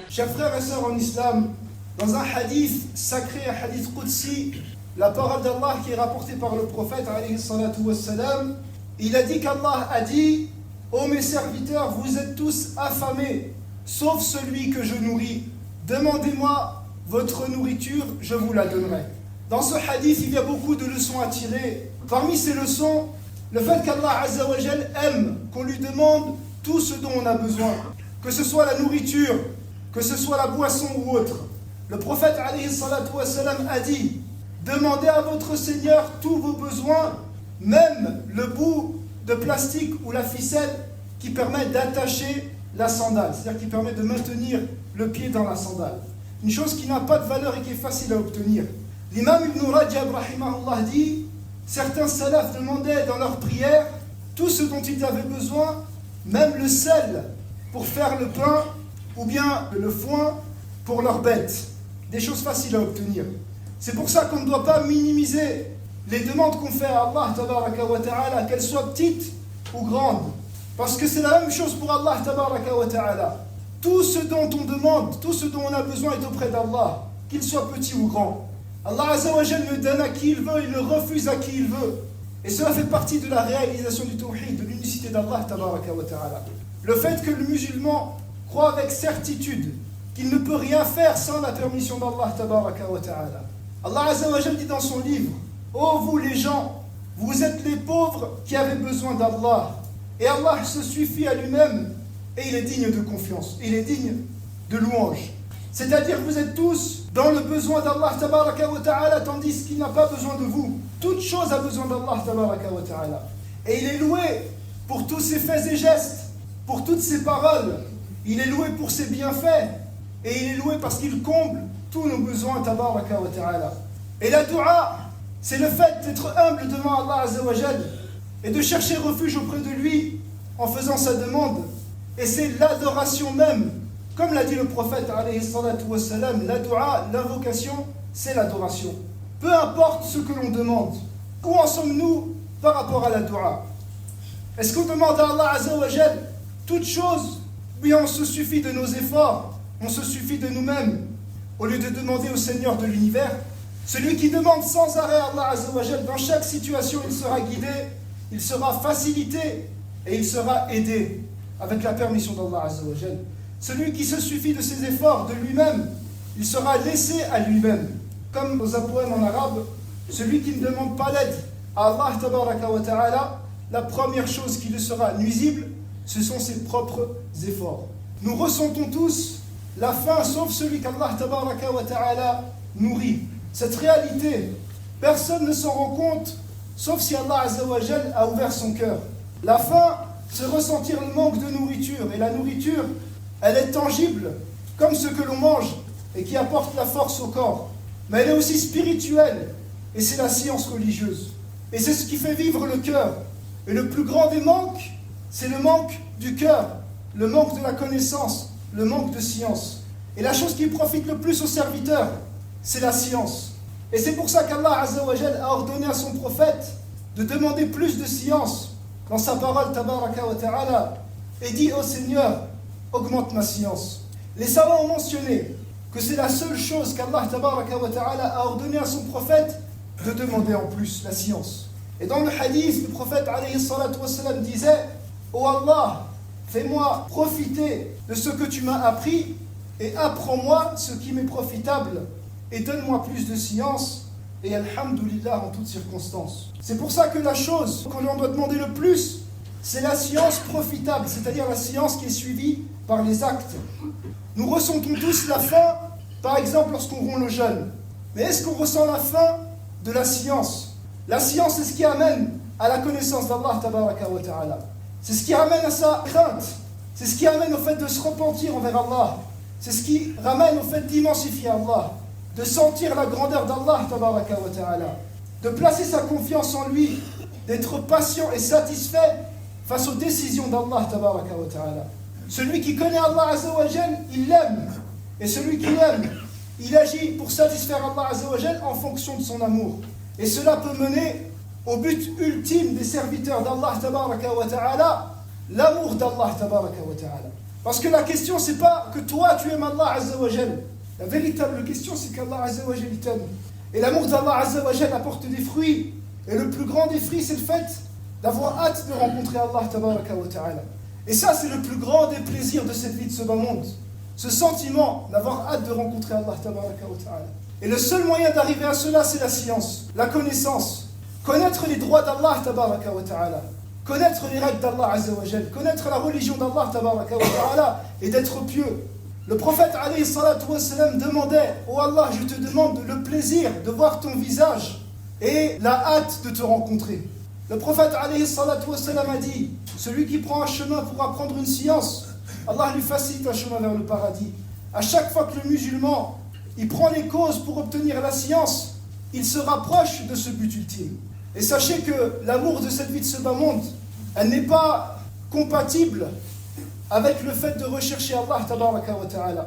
Chers frères et sœurs en islam, dans un hadith sacré, un hadith qudsi, la parole d'Allah qui est rapportée par le prophète alayhi salatu wassalam, il a dit qu'Allah a dit: ô mes serviteurs, vous êtes tous affamés, sauf celui que je nourris. Demandez-moi votre nourriture, je vous la donnerai. Dans ce hadith, il y a beaucoup de leçons à tirer. Parmi ces leçons, le fait qu'Allah Azza wa Jal aime qu'on lui demande tout ce dont on a besoin, que ce soit la nourriture, que ce soit la boisson ou autre. Le prophète alayhi salatu wassalam a dit: demandez à votre Seigneur tous vos besoins, même le bout de plastique ou la ficelle qui permet d'attacher la sandale, c'est-à-dire qui permet de maintenir le pied dans la sandale. Une chose qui n'a pas de valeur et qui est facile à obtenir. L'imam Ibn Rajab rahimahullah dit: certains salafs demandaient dans leur prière tout ce dont ils avaient besoin, même le sel pour faire le pain ou bien le foin pour leurs bêtes. Des choses faciles à obtenir. C'est pour ça qu'on ne doit pas minimiser les demandes qu'on fait à Allah tabaraka wa ta'ala, qu'elles soient petites ou grandes. Parce que c'est la même chose pour Allah tabaraka wa ta'ala. Tout ce dont on demande, tout ce dont on a besoin est auprès d'Allah, qu'il soit petit ou grand. Allah Azza wa Jal le donne à qui il veut, il le refuse à qui il veut. Et cela fait partie de la réalisation du tawhid, de l'unicité d'Allah tabaraka wa ta'ala. Le fait que le musulman croit avec certitude qu'il ne peut rien faire sans la permission d'Allah tabaraka wa ta'ala. Allah Azza wa Jal dit dans son livre: ô vous les gens, vous êtes les pauvres qui avez besoin d'Allah. Et Allah se suffit à lui-même et il est digne de confiance, il est digne de louange. C'est-à-dire que vous êtes tous dans le besoin d'Allah tabaraka wa ta'ala, tandis qu'il n'a pas besoin de vous. Toute chose a besoin d'Allah tabaraka wa ta'ala. Et il est loué pour tous ses faits et gestes, pour toutes ses paroles. Il est loué pour ses bienfaits. Et il est loué parce qu'il comble tous nos besoins tabaraka wa ta'ala. Et la dua, c'est le fait d'être humble devant Allah Azza wa Jal et de chercher refuge auprès de lui en faisant sa demande. Et c'est l'adoration même. Comme l'a dit le prophète alayhi salatu wassalam, la dua, l'invocation, c'est l'adoration. Peu importe ce que l'on demande. Où en sommes-nous par rapport à la dua? Est-ce qu'on demande à Allah Azza wa Jal toute chose, ou bien on se suffit de nos efforts, on se suffit de nous-mêmes, au lieu de demander au Seigneur de l'univers? Celui qui demande sans arrêt à Allah Azza wa Jal, dans chaque situation il sera guidé, il sera facilité et il sera aidé avec la permission d'Allah Azza wa Jal. Celui qui se suffit de ses efforts, de lui-même, il sera laissé à lui-même. Comme dans un poème en arabe, celui qui ne demande pas l'aide à Allah tabaraka wa ta'ala, la première chose qui lui sera nuisible, ce sont ses propres efforts. Nous ressentons tous la faim, sauf celui qu'Allah tabaraka wa ta'ala nourrit. Cette réalité, personne ne s'en rend compte, sauf si Allah Azza wa Jal a ouvert son cœur. La faim, c'est ressentir le manque de nourriture. Et la nourriture, elle est tangible, comme ce que l'on mange et qui apporte la force au corps. Mais elle est aussi spirituelle, et c'est la science religieuse. Et c'est ce qui fait vivre le cœur. Et le plus grand des manques, c'est le manque du cœur, le manque de la connaissance, le manque de science. Et la chose qui profite le plus aux serviteurs, c'est la science. Et c'est pour ça qu'Allah Azza wa Jal a ordonné à son prophète de demander plus de science dans sa parole tabaraka wa ta'ala, et dit: ô Seigneur, augmente ma science. Les savants ont mentionné que c'est la seule chose qu'Allah tabaraka wa ta'ala a ordonné à son prophète de demander en plus, la science. Et dans le hadith, le prophète alayhi salatu wassalam disait: ô Allah, fais-moi profiter de ce que tu m'as appris et apprends-moi ce qui m'est profitable et donne-moi plus de science et alhamdulillah en toutes circonstances. C'est pour ça que la chose que l'on doit demander le plus, c'est la science profitable, c'est-à-dire la science qui est suivie par les actes. Nous ressentons tous la faim, par exemple lorsqu'on rompt le jeûne. Mais est-ce qu'on ressent la faim de la science? La science, c'est ce qui amène à la connaissance d'Allah tabaraka wa ta'ala. C'est ce qui ramène à sa crainte. C'est ce qui amène au fait de se repentir envers Allah. C'est ce qui ramène au fait d'immensifier Allah, de sentir la grandeur d'Allah tabaraka wa ta'ala, de placer sa confiance en lui, d'être patient et satisfait face aux décisions d'Allah tabaraka wa ta'ala. Celui qui connaît Allah Azza wa Jal, il l'aime. Et celui qui l'aime, il agit pour satisfaire Allah Azza wa Jal en fonction de son amour. Et cela peut mener au but ultime des serviteurs d'Allah tabaraka wa ta'ala, l'amour d'Allah tabaraka wa ta'ala. Parce que la question, c'est pas que toi tu aimes Allah Azza wa Jal. La véritable question, c'est qu'Allah Azza wa Jal t'aime. Et l'amour d'Allah Azza wa Jal apporte des fruits. Et le plus grand des fruits, c'est le fait d'avoir hâte de rencontrer Allah tabaraka wa ta'ala. Et ça, c'est le plus grand des plaisirs de cette vie de ce bas monde. Ce sentiment d'avoir hâte de rencontrer Allah tabaraka wa ta'ala. Et le seul moyen d'arriver à cela, c'est la science, la connaissance. Connaître les droits d'Allah tabaraka wa ta'ala. Connaître les règles d'Allah Azza wa Jal, connaître la religion d'Allah tabaraka wa ta'ala et d'être pieux. Le prophète alayhi salatu wa salam demandait: oh Allah, je te demande le plaisir de voir ton visage et la hâte de te rencontrer. Le prophète alayhi salatu wa salam a dit: celui qui prend un chemin pour apprendre une science, Allah lui facilite un chemin vers le paradis. À chaque fois que le musulman il prend les causes pour obtenir la science, il se rapproche de ce but ultime. Et sachez que l'amour de cette vie de ce bas monde, elle n'est pas compatible avec le fait de rechercher Allah tabaraka wa ta'ala.